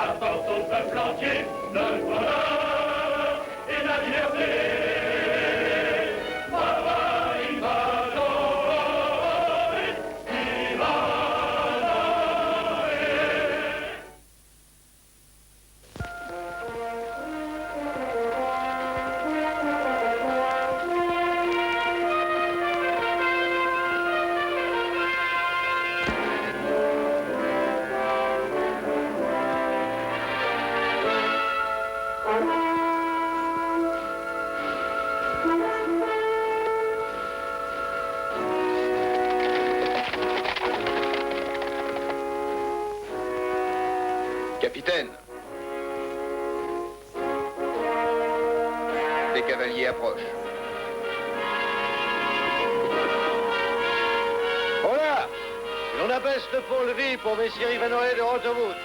apporte au peuple entier le bonheur et la liberté. Capitaine. Les cavaliers approchent. Voilà! On abaisse le pont-levis pour messieurs Ivanhoe de Rotowood.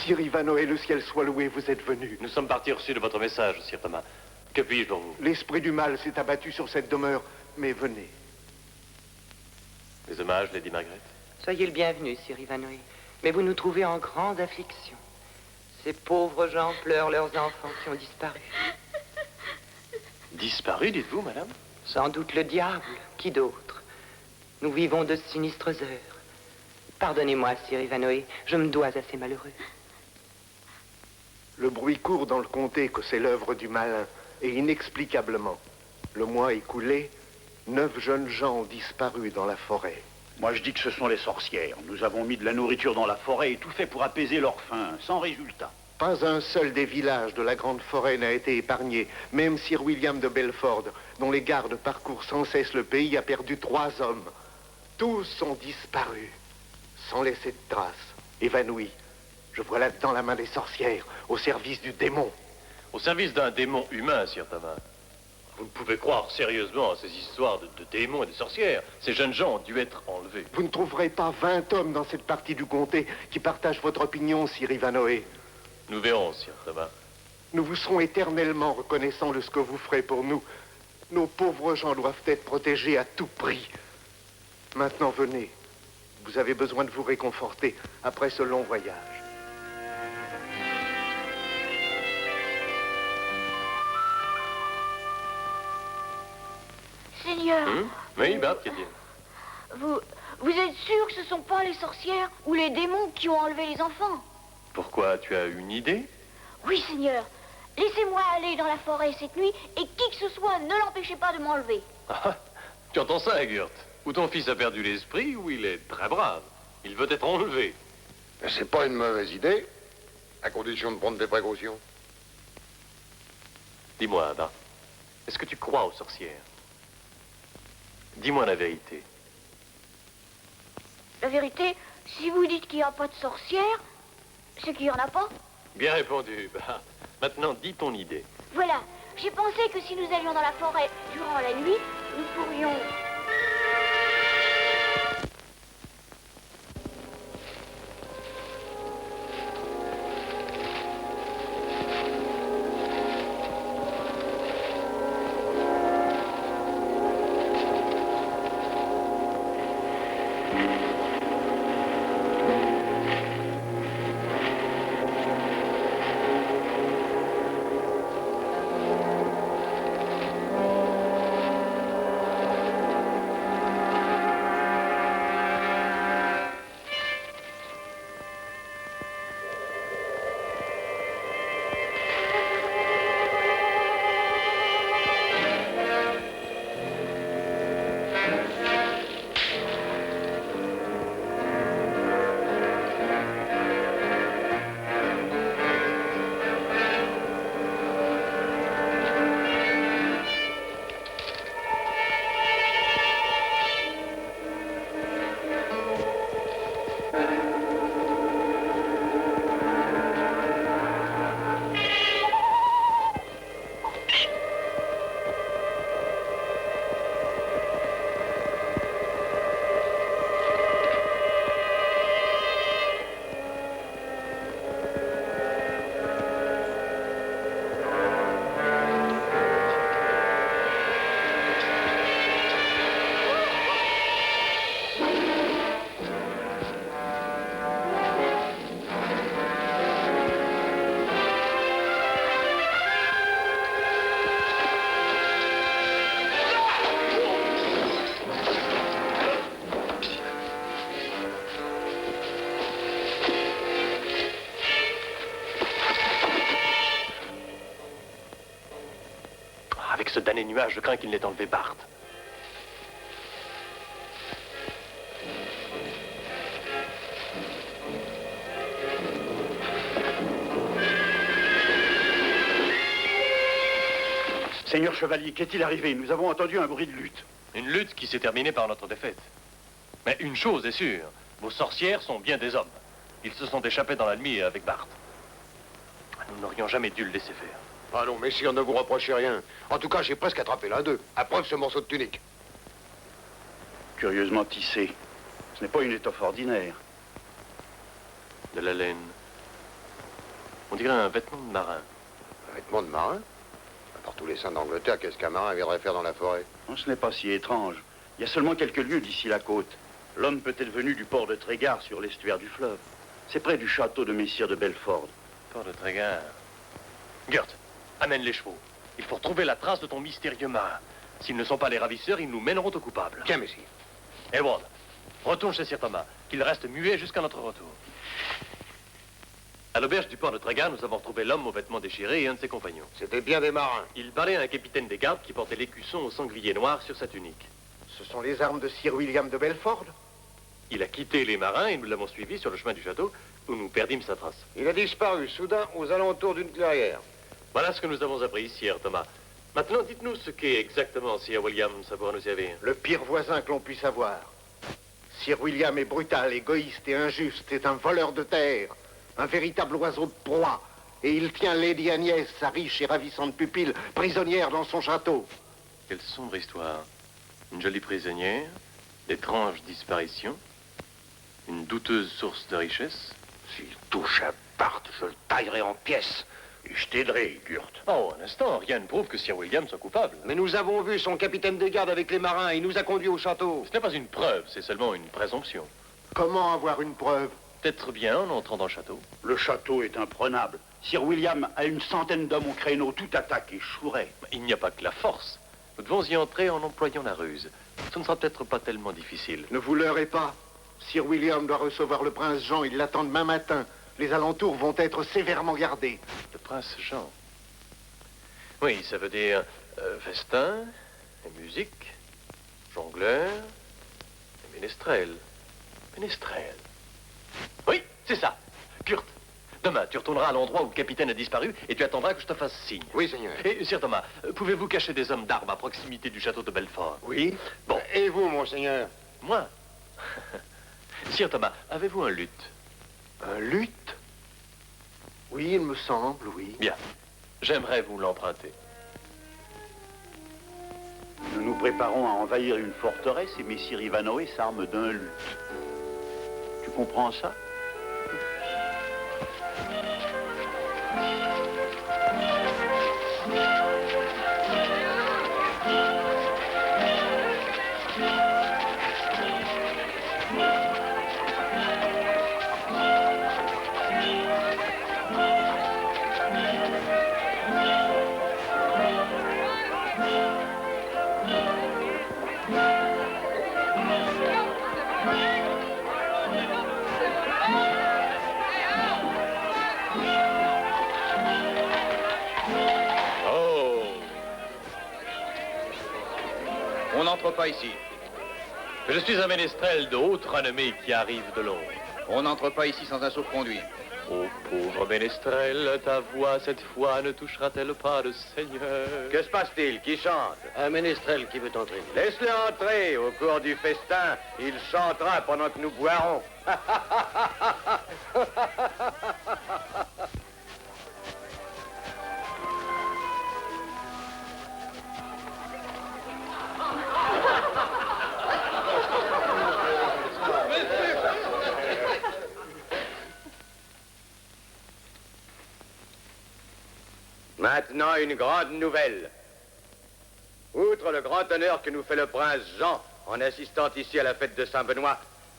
Sir Ivanhoe, le ciel soit loué, vous êtes venu. Nous sommes partis reçus de votre message, Sir Thomas. Que puis-je pour vous? L'esprit du mal s'est abattu sur cette demeure, mais venez. Les hommages, Lady Margaret? Soyez le bienvenu, Sir Ivanhoe. Mais vous nous trouvez en grande affliction. Ces pauvres gens pleurent leurs enfants qui ont disparu. Disparu, dites-vous, madame? Sans doute le diable. Qui d'autre? Nous vivons de sinistres heures. Pardonnez-moi, Sir Ivanhoe, je me dois à ces malheureux. Le bruit court dans le comté que c'est l'œuvre du malin, et inexplicablement. Le mois écoulé, 9 jeunes gens ont disparu dans la forêt. Moi, je dis que ce sont les sorcières. Nous avons mis de la nourriture dans la forêt et tout fait pour apaiser leur faim, sans résultat. Pas un seul des villages de la grande forêt n'a été épargné. Même Sir William de Belford, dont les gardes parcourent sans cesse le pays, a perdu 3 hommes. Tous ont disparu, sans laisser de traces, évanouis. Je vois là-dedans la main des sorcières, au service du démon. Au service d'un démon humain, Sir Thomas. Vous ne pouvez croire sérieusement à ces histoires de démons et de sorcières. Ces jeunes gens ont dû être enlevés. Vous ne trouverez pas 20 hommes dans cette partie du comté qui partagent votre opinion, Sir Ivanhoe. Nous verrons, Sir Thomas. Nous vous serons éternellement reconnaissants de ce que vous ferez pour nous. Nos pauvres gens doivent être protégés à tout prix. Maintenant, venez. Vous avez besoin de vous réconforter après ce long voyage. Seigneur. Oui, Bart, qu'est-il? Vous êtes sûr que ce ne sont pas les sorcières ou les démons qui ont enlevé les enfants? Pourquoi? Tu as une idée? Oui, Seigneur. Laissez-moi aller dans la forêt cette nuit et qui que ce soit, ne l'empêchez pas de m'enlever. Ah, tu entends ça, Egert? Ou ton fils a perdu l'esprit, ou il est très brave. Il veut être enlevé. C'est pas une mauvaise idée, à condition de prendre des précautions. Dis-moi, Bart, est-ce que tu crois aux sorcières? Dis-moi la vérité. La vérité, si vous dites qu'il n'y a pas de sorcières, c'est qu'il n'y en a pas. Bien répondu, Bart. Maintenant, dis ton idée. Voilà, j'ai pensé que si nous allions dans la forêt durant la nuit, nous pourrions... Avec ce damné nuage, je crains qu'il n'ait enlevé Bart. Seigneur Chevalier, qu'est-il arrivé? Nous avons entendu un bruit de lutte. Une lutte qui s'est terminée par notre défaite. Mais une chose est sûre, vos sorcières sont bien des hommes. Ils se sont échappés dans la nuit avec Bart. Nous n'aurions jamais dû le laisser faire. Ah non, messieurs, ne vous reprochez rien. En tout cas, j'ai presque attrapé l'un d'eux. À preuve ce morceau de tunique. Curieusement tissé. Ce n'est pas une étoffe ordinaire. De la laine. On dirait un vêtement de marin. Un vêtement de marin? Par tous les saints d'Angleterre, qu'est-ce qu'un marin viendrait faire dans la forêt? Non, ce n'est pas si étrange. Il y a seulement quelques lieues d'ici la côte. L'homme peut être venu du port de Trégard sur l'estuaire du fleuve. C'est près du château de Messire de Belford. Port de Trégard. Gert, amène les chevaux. Il faut retrouver la trace de ton mystérieux marin. S'ils ne sont pas les ravisseurs, ils nous mèneront au coupable. Tiens, messieurs. Edward, retourne chez Sir Thomas, qu'il reste muet jusqu'à notre retour. À l'auberge du port de Trégard, nous avons retrouvé l'homme aux vêtements déchirés et un de ses compagnons. C'était bien des marins. Il parlait à un capitaine des gardes qui portait l'écusson au sanglier noir sur sa tunique. Ce sont les armes de Sir William de Belford? Il a quitté les marins et nous l'avons suivi sur le chemin du château où nous perdîmes sa trace. Il a disparu soudain aux alentours d'une clairière. Voilà ce que nous avons appris, Sir Thomas. Maintenant, dites-nous ce qu'est exactement Sir William, ça pourra nous servir. Le pire voisin que l'on puisse avoir. Sir William est brutal, égoïste et injuste. C'est un voleur de terre. Un véritable oiseau de proie. Et il tient Lady Agnès, sa riche et ravissante pupille, prisonnière dans son château. Quelle sombre histoire. Une jolie prisonnière, d'étranges disparitions, une douteuse source de richesse. S'il touche à Bart, je le taillerai en pièces. Et je t'aiderai, Gurt. Oh, un instant, rien ne prouve que Sir William soit coupable. Mais nous avons vu son capitaine des gardes avec les marins. Il nous a conduits au château. Ce n'est pas une preuve, c'est seulement une présomption. Comment avoir une preuve? Peut-être bien en entrant dans le château. Le château est imprenable. Sir William a une centaine d'hommes au créneau. Toute attaque échouerait. Il n'y a pas que la force. Nous devons y entrer en employant la ruse. Ce ne sera peut-être pas tellement difficile. Ne vous leurrez pas. Sir William doit recevoir le prince Jean. Il l'attend demain matin. Les alentours vont être sévèrement gardés. Le prince Jean. Oui, ça veut dire festin, et musique, jongleur, et ménestrel. Ménestrel. Oui, c'est ça. Kurt, demain, tu retourneras à l'endroit où le capitaine a disparu et tu attendras que je te fasse signe. Oui, seigneur. Et, Sir Thomas, pouvez-vous cacher des hommes d'armes à proximité du château de Belfort? Oui. Bon. Et vous, monseigneur? Moi? Sir Thomas, avez-vous un luth? Un luth? Oui, il me semble, oui. Bien. J'aimerais vous l'emprunter. Nous nous préparons à envahir une forteresse et Messire Ivanhoe s'arme d'un luth. Tu comprends ça? On n'entre pas ici. Je suis un ménestrel de haute renommée qui arrive de Londres. On n'entre pas ici sans un sauf-conduit. Oh, pauvre ménestrel, ta voix, cette fois, ne touchera-t-elle pas le Seigneur? Que se passe-t-il? Qui chante? Un ménestrel qui veut entrer. Laisse-le entrer. Au cours du festin, il chantera pendant que nous boirons. Maintenant, une grande nouvelle. Outre le grand honneur que nous fait le prince Jean en assistant ici à la fête de Saint-Benoît,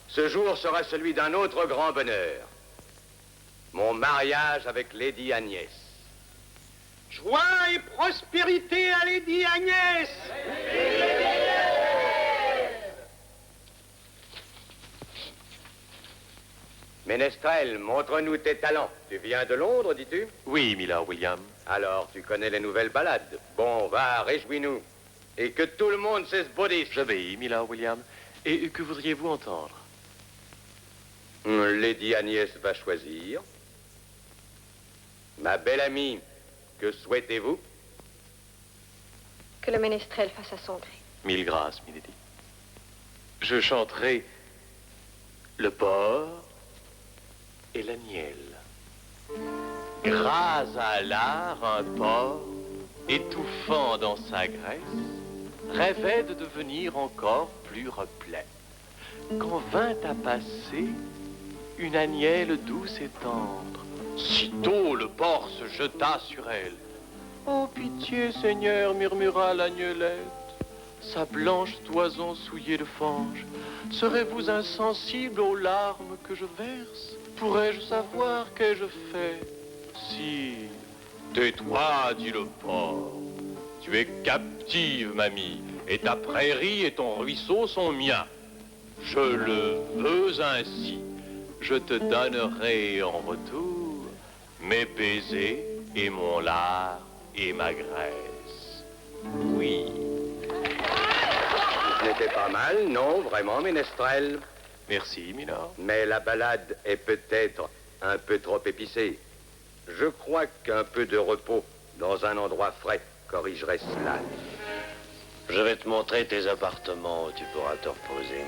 ce jour sera celui d'un autre grand bonheur. Mon mariage avec Lady Agnès. Joie et prospérité à Lady Agnès! Ménestrel, montre-nous tes talents. Tu viens de Londres, dis-tu? Oui, Mila William. Alors, tu connais les nouvelles ballades. Bon, va, réjouis-nous. Et que tout le monde s'esbaudisse. J'obéis, Milord William. Et que voudriez-vous entendre? Lady Agnès va choisir. Ma belle amie, que souhaitez-vous? Que le ménestrel fasse à son gré. Mille grâces, milady. Je chanterai le porc et l'agnelle. Grâce à l'art, un porc, étouffant dans sa graisse, rêvait de devenir encore plus replet. Quand vint à passer une agnelle douce et tendre, sitôt le porc se jeta sur elle. Oh, pitié, Seigneur, murmura l'agnelette, sa blanche toison souillée de fange. Serez-vous insensible aux larmes que je verse? Pourrais-je savoir qu'ai-je fait? Si, tais-toi, dit le porc. Tu es captive, mamie, et ta prairie et ton ruisseau sont miens. Je le veux ainsi. Je te donnerai en retour mes baisers et mon lard et ma graisse. Oui. Ce n'était pas mal, non, vraiment, ménestrel. Merci, Milord. Mais la balade est peut-être un peu trop épicée. Je crois qu'un peu de repos dans un endroit frais corrigerait cela. Je vais te montrer tes appartements où tu pourras te reposer.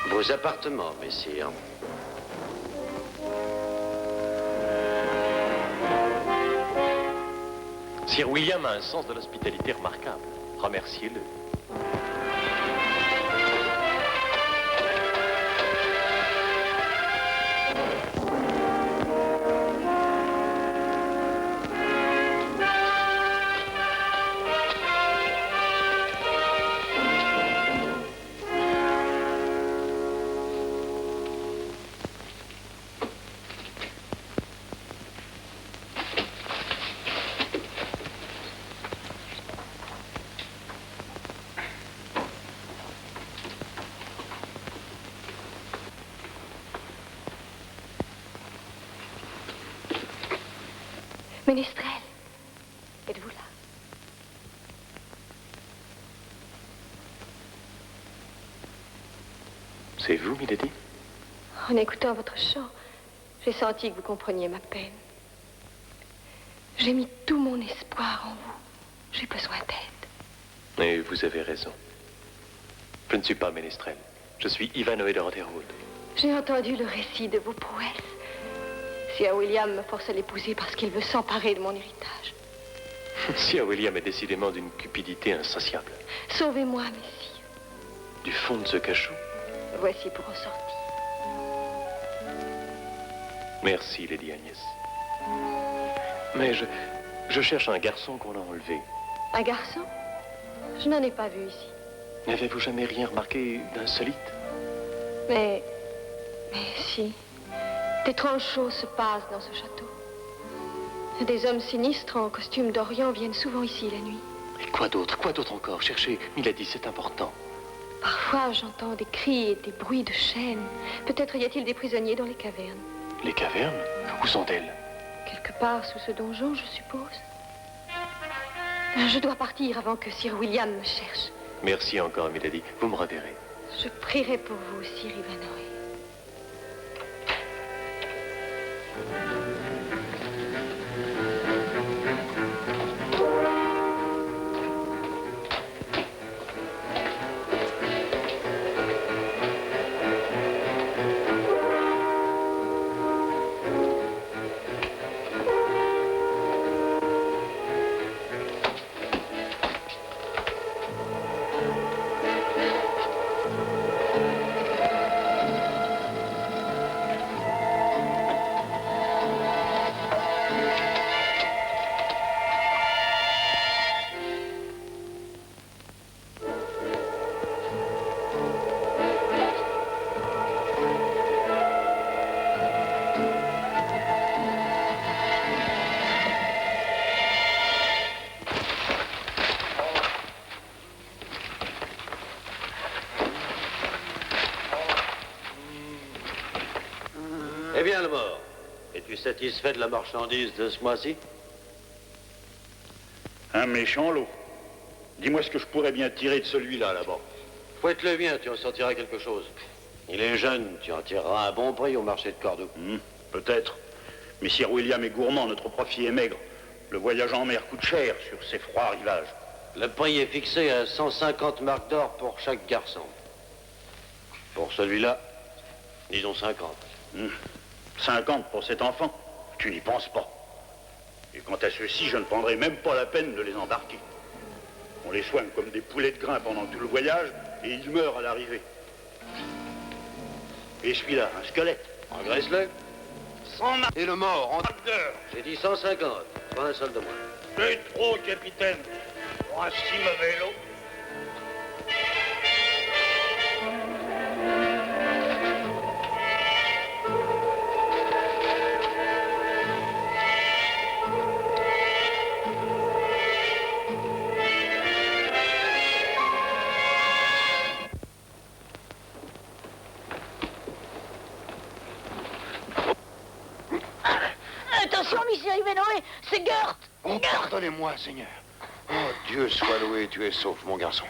Vos appartements, messire. Sir William a un sens de l'hospitalité remarquable. Remerciez-le. Ménestrel, êtes-vous là? C'est vous, milady? En écoutant votre chant, j'ai senti que vous compreniez ma peine. J'ai mis tout mon espoir en vous. J'ai besoin d'aide. Et vous avez raison. Je ne suis pas ménestrel. Je suis Ivanhoe de Rotherwood. J'ai entendu le récit de vos prouesses. Sir William me force à l'épouser parce qu'il veut s'emparer de mon héritage. Sir William est décidément d'une cupidité insatiable. Sauvez-moi, messire. Du fond de ce cachot. Voici pour en sortir. Merci, Lady Agnès. Mais je cherche un garçon qu'on a enlevé. Un garçon? Je n'en ai pas vu ici. N'avez-vous jamais rien remarqué d'insolite? Mais si. D'étranges choses se passent dans ce château. Des hommes sinistres en costume d'Orient viennent souvent ici la nuit. Et quoi d'autre encore? Cherchez, milady, c'est important. Parfois, j'entends des cris et des bruits de chaînes. Peut-être y a-t-il des prisonniers dans les cavernes. Les cavernes? Où sont-elles? Quelque part sous ce donjon, je suppose. Je dois partir avant que Sir William me cherche. Merci encore, milady. Vous me reverrez. Je prierai pour vous, Sir Ivanhoe. Eh bien, le mort, es-tu satisfait de la marchandise de ce mois-ci? Un méchant lot. Dis-moi ce que je pourrais bien tirer de celui-là, là-bas. Fouette-le bien, tu en sortiras quelque chose. Il est jeune, tu en tireras un bon prix au marché de Cordoue. Peut-être. Mais Sir William est gourmand, notre profit est maigre. Le voyage en mer coûte cher sur ces froids rivages. Le prix est fixé à 150 marques d'or pour chaque garçon. Pour celui-là, disons 50. 50 pour cet enfant? Tu n'y penses pas. Et quant à ceux-ci, je ne prendrai même pas la peine de les embarquer. On les soigne comme des poulets de grain pendant tout le voyage et ils meurent à l'arrivée. Et celui-là, un squelette. Engraisse-le. 100 marques. Et le mort, en... J'ai dit 150, pas un seul de moins. C'est trop, capitaine. Pour un si mauvais lot. Attention, monsieur Ivanhoe, c'est Gert. Oh, pardonnez-moi, Seigneur. Oh, Dieu soit loué, tu es sauf, mon garçon.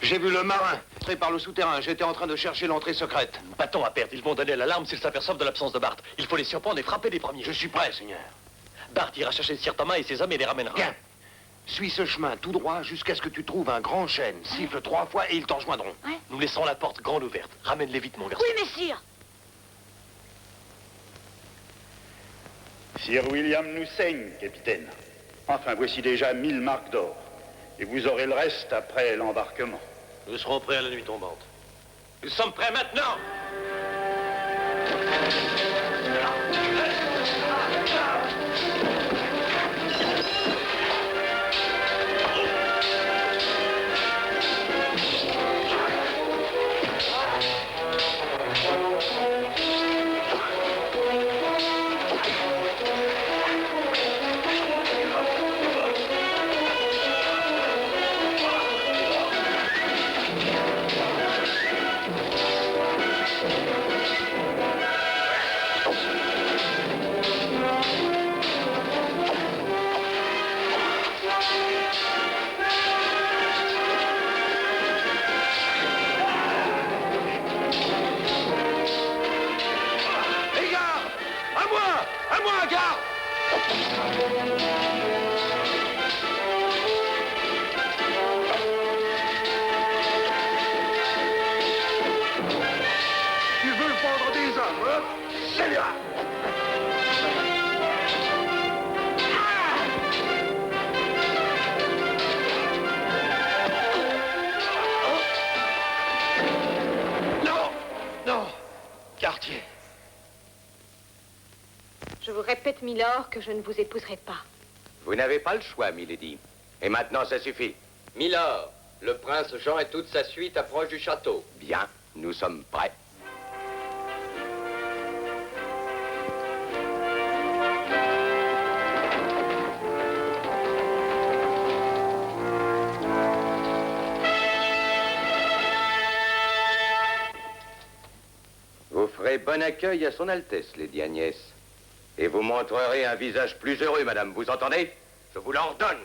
J'ai vu le marin entrer par le souterrain. J'étais en train de chercher l'entrée secrète. Bâton à perdre, ils vont donner l'alarme s'ils s'aperçoivent de l'absence de Bart. Il faut les surprendre et frapper les premiers. Je suis prêt, Seigneur. Bart ira chercher Sir Thomas et ses hommes et les ramènera. Bien. Suis ce chemin tout droit jusqu'à ce que tu trouves un grand chêne. Siffle 3 fois et ils t'en rejoindront. Nous laisserons la porte grande ouverte. Ramène-les vite, mon garçon. Oui, messire. Sir William nous saigne, capitaine. Enfin, voici déjà 1000 marques d'or. Et vous aurez le reste après l'embarquement. Nous serons prêts à la nuit tombante. Nous sommes prêts maintenant. Tu veux prendre des hommes, hein? C'est là. Non! Non! Cartier. Je vous répète, Milord, que je ne vous épouserai pas. Vous n'avez pas le choix, milady. Et maintenant, ça suffit. Milord, le prince Jean et toute sa suite approchent du château. Bien, nous sommes prêts. Vous ferez bon accueil à son Altesse, Lady Agnès. Et vous montrerez un visage plus heureux, madame, vous entendez? Je vous l'ordonne.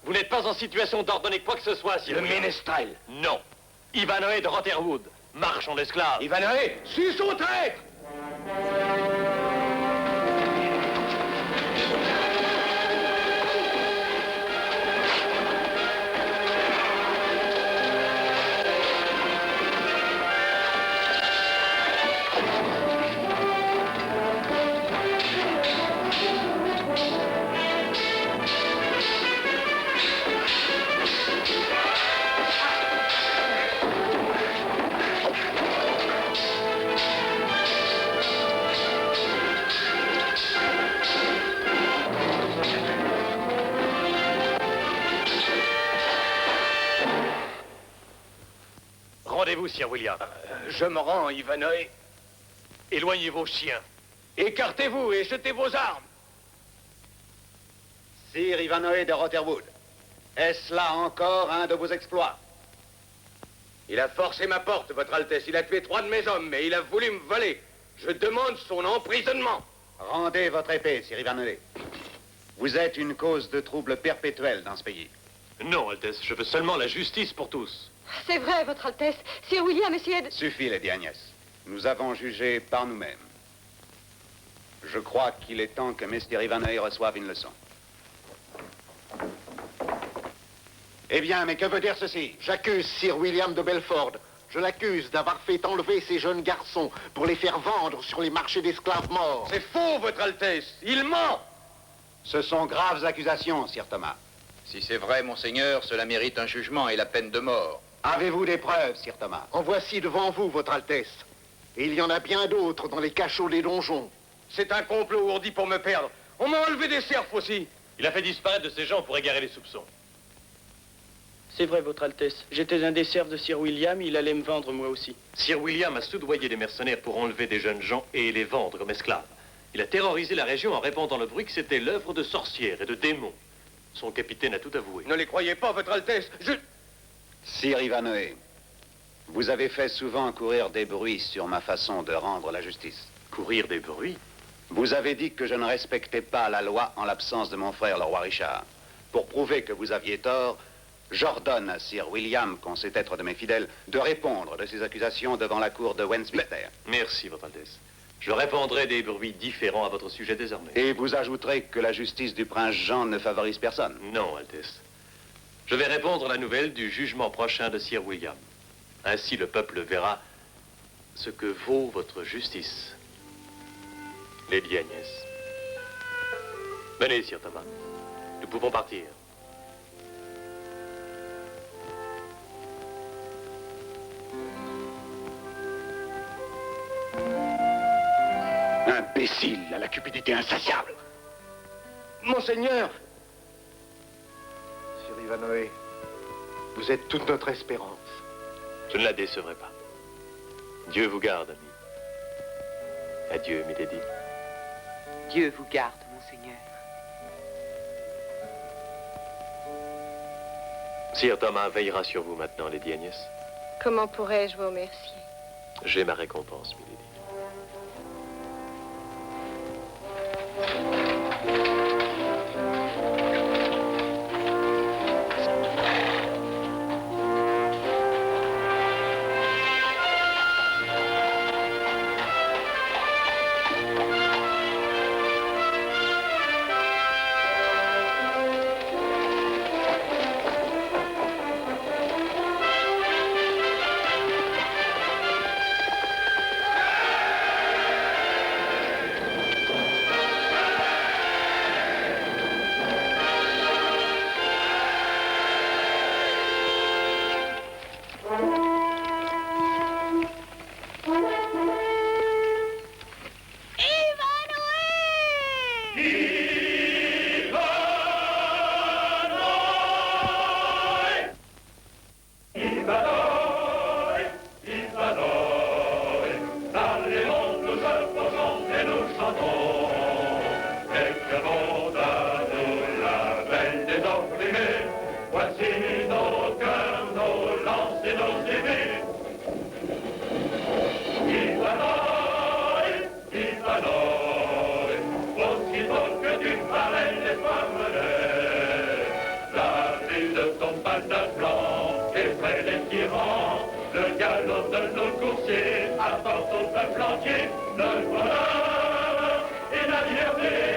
Vous n'êtes pas en situation d'ordonner quoi que ce soit, Sir Le William. ménestrel. Non. Ivanhoe de Rotherwood, marchand d'esclaves. Ivanhoe, suis son traître! Rendez-vous, Sir William. Je me rends, Ivanhoe. Éloignez vos chiens. Écartez-vous et jetez vos armes. Sir Ivanhoe de Rotherwood, est-ce là encore un de vos exploits? Il a forcé ma porte, votre Altesse. Il a tué 3 de mes hommes, mais il a voulu me voler. Je demande son emprisonnement. Rendez votre épée, Sir Ivanhoe. Vous êtes une cause de trouble perpétuel dans ce pays. Non, Altesse, je veux seulement la justice pour tous. C'est vrai, Votre Altesse. Sir William essayait de... Suffit, Lady Agnès. Nous avons jugé par nous-mêmes. Je crois qu'il est temps que Mr. Ivanhoe reçoive une leçon. Eh bien, mais que veut dire ceci? J'accuse Sir William de Belford. Je l'accuse d'avoir fait enlever ces jeunes garçons pour les faire vendre sur les marchés d'esclaves morts. C'est faux, Votre Altesse. Il ment. Ce sont graves accusations, Sir Thomas. Si c'est vrai, monseigneur, cela mérite un jugement et la peine de mort. Avez-vous des preuves, Sir Thomas? En voici devant vous, Votre Altesse. Et il y en a bien d'autres dans les cachots des donjons. C'est un complot ourdi pour me perdre. On m'a enlevé des serfs aussi. Il a fait disparaître de ces gens pour égarer les soupçons. C'est vrai, Votre Altesse. J'étais un des serfs de Sir William, il allait me vendre moi aussi. Sir William a soudoyé des mercenaires pour enlever des jeunes gens et les vendre comme esclaves. Il a terrorisé la région en répandant le bruit que c'était l'œuvre de sorcières et de démons. Son capitaine a tout avoué. Ne les croyez pas, Votre Altesse. Sir Ivanhoe, vous avez fait souvent courir des bruits sur ma façon de rendre la justice. Courir des bruits? Vous avez dit que je ne respectais pas la loi en l'absence de mon frère, le roi Richard. Pour prouver que vous aviez tort, j'ordonne à Sir William, qu'on sait être de mes fidèles, de répondre de ces accusations devant la cour de Westminster. Merci, Votre Altesse. Je répondrai des bruits différents à votre sujet désormais. Et vous ajouterez que la justice du prince Jean ne favorise personne. Non, Altesse. Je vais répondre à la nouvelle du jugement prochain de Sir William. Ainsi, le peuple verra ce que vaut votre justice. Lady Agnès. Venez, Sir Thomas. Nous pouvons partir. Imbécile, à la cupidité insatiable. Monseigneur. Sir Ivanhoe, vous êtes toute notre espérance. Je ne la décevrai pas. Dieu vous garde, ami. Adieu, milady. Dieu vous garde, monseigneur. Sir Thomas veillera sur vous maintenant, Lady Agnès. Comment pourrais-je vous remercier? J'ai ma récompense, milady. Le galop de nos coursiers apporte au peuple entier le bonheur et la liberté.